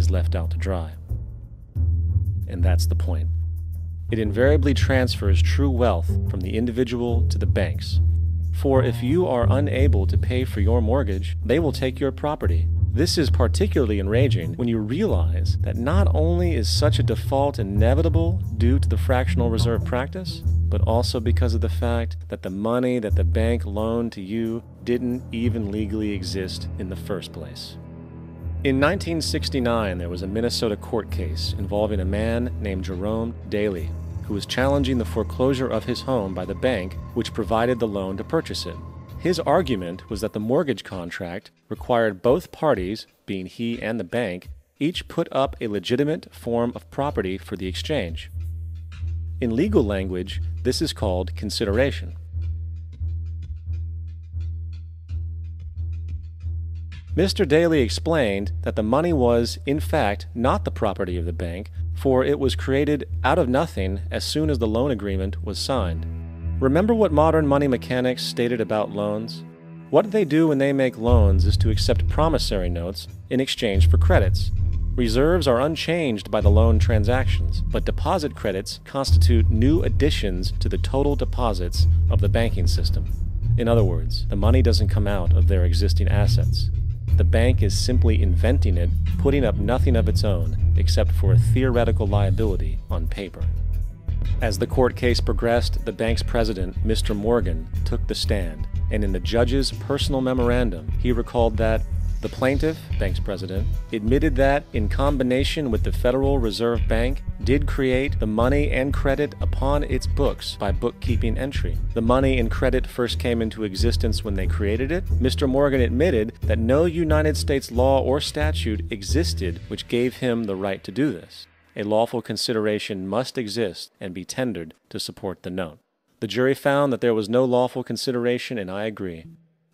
is left out to dry. And that's the point. It invariably transfers true wealth from the individual to the banks. For if you are unable to pay for your mortgage, they will take your property. This is particularly enraging when you realize that not only is such a default inevitable due to the fractional reserve practice, but also because of the fact that the money that the bank loaned to you didn't even legally exist in the first place. In 1969, there was a Minnesota court case involving a man named Jerome Daly, who was challenging the foreclosure of his home by the bank which provided the loan to purchase it. His argument was that the mortgage contract required both parties, being he and the bank, each put up a legitimate form of property for the exchange. In legal language, this is called consideration. Mr. Daly explained that the money was, in fact, not the property of the bank, for it was created out of nothing as soon as the loan agreement was signed. Remember what modern money mechanics stated about loans? What they do when they make loans is to accept promissory notes in exchange for credits. Reserves are unchanged by the loan transactions, but deposit credits constitute new additions to the total deposits of the banking system. In other words, the money doesn't come out of their existing assets. The bank is simply inventing it, putting up nothing of its own, except for a theoretical liability on paper. As the court case progressed, the bank's president, Mr. Morgan, took the stand, and in the judge's personal memorandum, he recalled that the plaintiff, bank's president, admitted that, in combination with the Federal Reserve Bank, did create the money and credit upon its books by bookkeeping entry. The money and credit first came into existence when they created it. Mr. Morgan admitted that no United States law or statute existed which gave him the right to do this. A lawful consideration must exist and be tendered to support the note. The jury found that there was no lawful consideration, and I agree.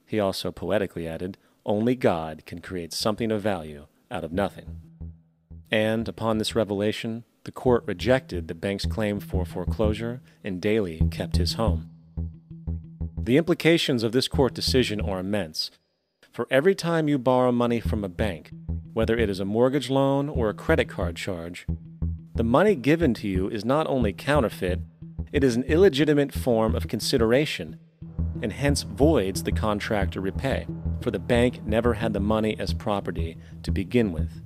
He also poetically added, "Only God can create something of value out of nothing." And upon this revelation, the court rejected the bank's claim for foreclosure, and Daly kept his home. The implications of this court decision are immense. For every time you borrow money from a bank, whether it is a mortgage loan or a credit card charge, the money given to you is not only counterfeit, it is an illegitimate form of consideration, and hence voids the contract to repay, for the bank never had the money as property to begin with.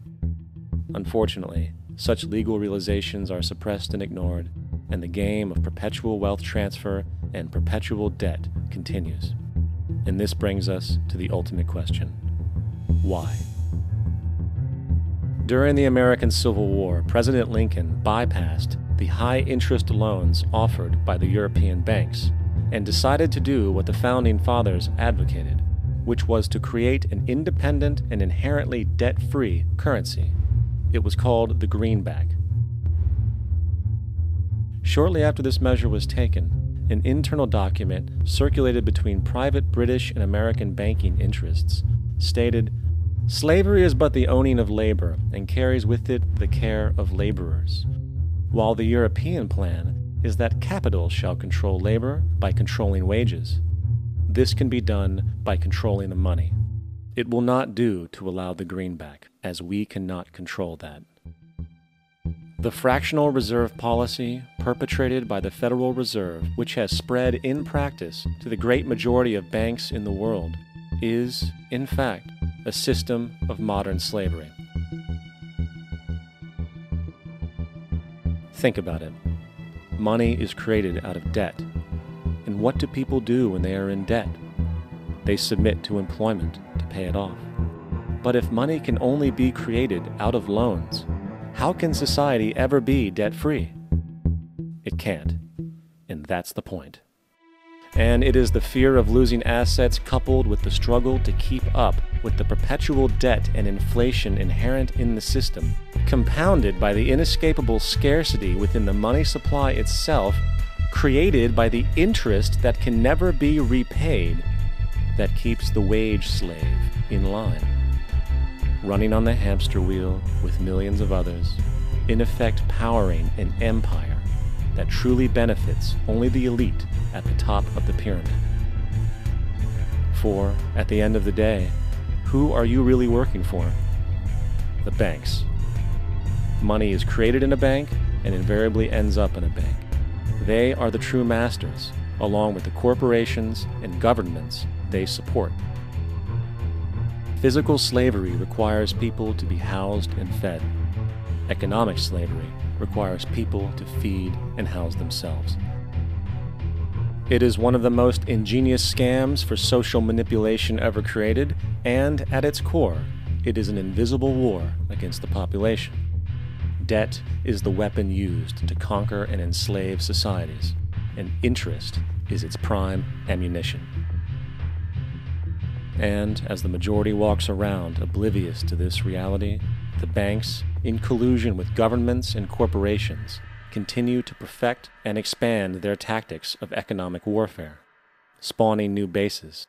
Unfortunately, such legal realizations are suppressed and ignored, and the game of perpetual wealth transfer and perpetual debt continues. And this brings us to the ultimate question: why? During the American Civil War, President Lincoln bypassed the high-interest loans offered by the European banks and decided to do what the Founding Fathers advocated, which was to create an independent and inherently debt-free currency. It was called the greenback. Shortly after this measure was taken, an internal document circulated between private British and American banking interests stated, "Slavery is but the owning of labor, and carries with it the care of laborers, while the European plan is that capital shall control labor by controlling wages. This can be done by controlling the money. It will not do to allow the greenback, as we cannot control that." The fractional reserve policy perpetrated by the Federal Reserve, which has spread in practice to the great majority of banks in the world, is, in fact, a system of modern slavery. Think about it. Money is created out of debt. And what do people do when they are in debt? They submit to employment to pay it off. But if money can only be created out of loans, how can society ever be debt-free? It can't. And that's the point. And it is the fear of losing assets coupled with the struggle to keep up with the perpetual debt and inflation inherent in the system, compounded by the inescapable scarcity within the money supply itself, created by the interest that can never be repaid, that keeps the wage slave in line, running on the hamster wheel with millions of others, in effect powering an empire that truly benefits only the elite at the top of the pyramid. For, at the end of the day, who are you really working for? The banks. Money is created in a bank and invariably ends up in a bank. They are the true masters, along with the corporations and governments they support. Physical slavery requires people to be housed and fed. Economic slavery requires people to feed and house themselves. It is one of the most ingenious scams for social manipulation ever created, and at its core, it is an invisible war against the population. Debt is the weapon used to conquer and enslave societies, and interest is its prime ammunition. And as the majority walks around oblivious to this reality, the banks, in collusion with governments and corporations, continue to perfect and expand their tactics of economic warfare, spawning new bases,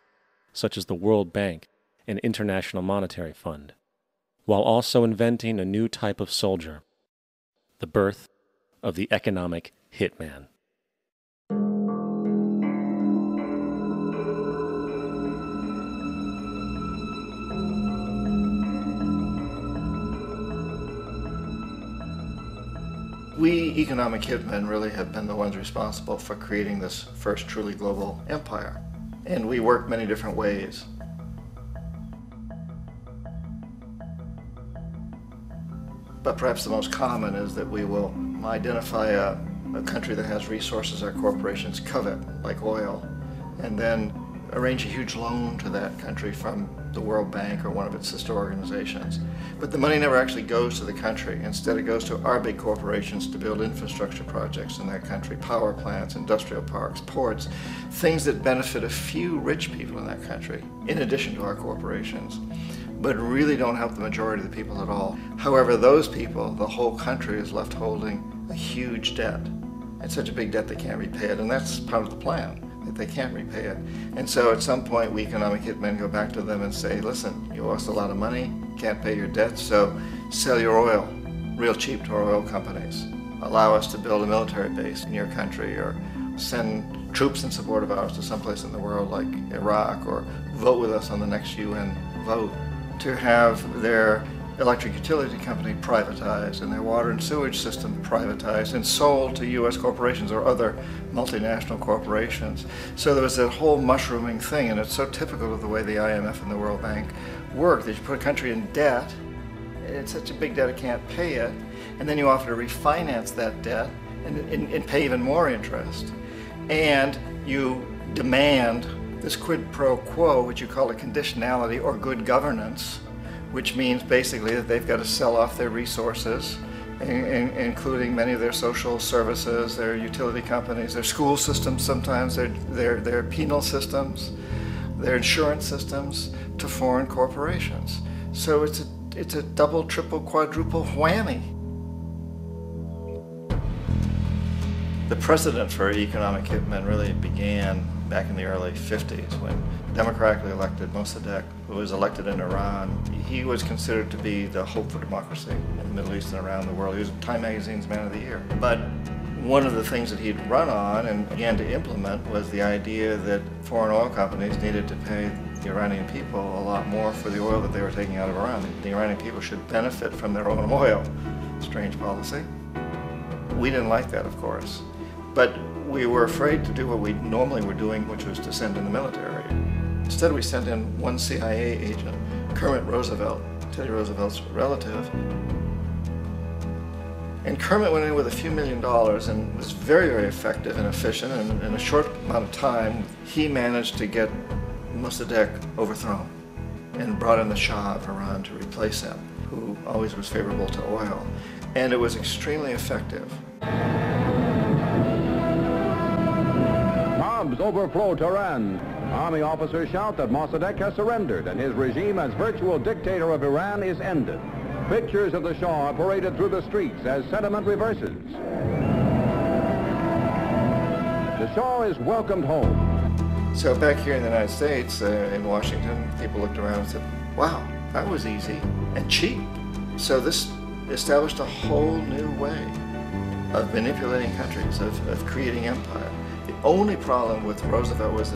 such as the World Bank and International Monetary Fund, while also inventing a new type of soldier, the birth of the economic hitman. We economic hitmen really have been the ones responsible for creating this first truly global empire. And we work many different ways. But perhaps the most common is that we will identify a country that has resources our corporations covet, like oil, and then arrange a huge loan to that country from the World Bank or one of its sister organizations. But the money never actually goes to the country. Instead, it goes to our big corporations to build infrastructure projects in that country, power plants, industrial parks, ports, things that benefit a few rich people in that country, in addition to our corporations, but really don't help the majority of the people at all. However, those people, the whole country is left holding a huge debt. It's such a big debt they can't repay it, and that's part of the plan, that they can't repay it. And so at some point, we economic hitmen go back to them and say, listen, you owe us a lot of money, can't pay your debt, so sell your oil real cheap to our oil companies. Allow us to build a military base in your country, or send troops in support of ours to someplace in the world like Iraq, or vote with us on the next UN vote. To have their electric utility company privatized and their water and sewage system privatized and sold to U.S. corporations or other multinational corporations. So there was that whole mushrooming thing, and it's so typical of the way the IMF and the World Bank work, that you put a country in debt, it's such a big debt it can't pay it, and then you offer to refinance that debt and pay even more interest. And you demand this quid pro quo, which you call a conditionality or good governance, which means basically that they've got to sell off their resources, including many of their social services, their utility companies, their school systems sometimes, their penal systems, their insurance systems, to foreign corporations. So it's a double, triple, quadruple whammy. The precedent for economic hitmen really began back in the early 50s when democratically elected Mossadegh, who was elected in Iran, he was considered to be the hope for democracy in the Middle East and around the world. He was Time Magazine's Man of the Year. But one of the things that he'd run on and began to implement was the idea that foreign oil companies needed to pay the Iranian people a lot more for the oil that they were taking out of Iran. The Iranian people should benefit from their own oil. Strange policy. We didn't like that, of course. But we were afraid to do what we normally were doing, which was to send in the military. Instead, we sent in one CIA agent, Kermit Roosevelt, Teddy Roosevelt's relative. And Kermit went in with a few $1 million and was very, very effective and efficient. And in a short amount of time, he managed to get Mossadegh overthrown and brought in the Shah of Iran to replace him, who always was favorable to oil. And it was extremely effective. Bombs overflow Tehran. Army officers shout that Mossadegh has surrendered and his regime as virtual dictator of Iran is ended. Pictures of the Shah are paraded through the streets as sentiment reverses. The Shah is welcomed home. So back here in the United States, in Washington, people looked around and said, wow, that was easy and cheap. So this established a whole new way of manipulating countries, of creating empire. The only problem with Roosevelt was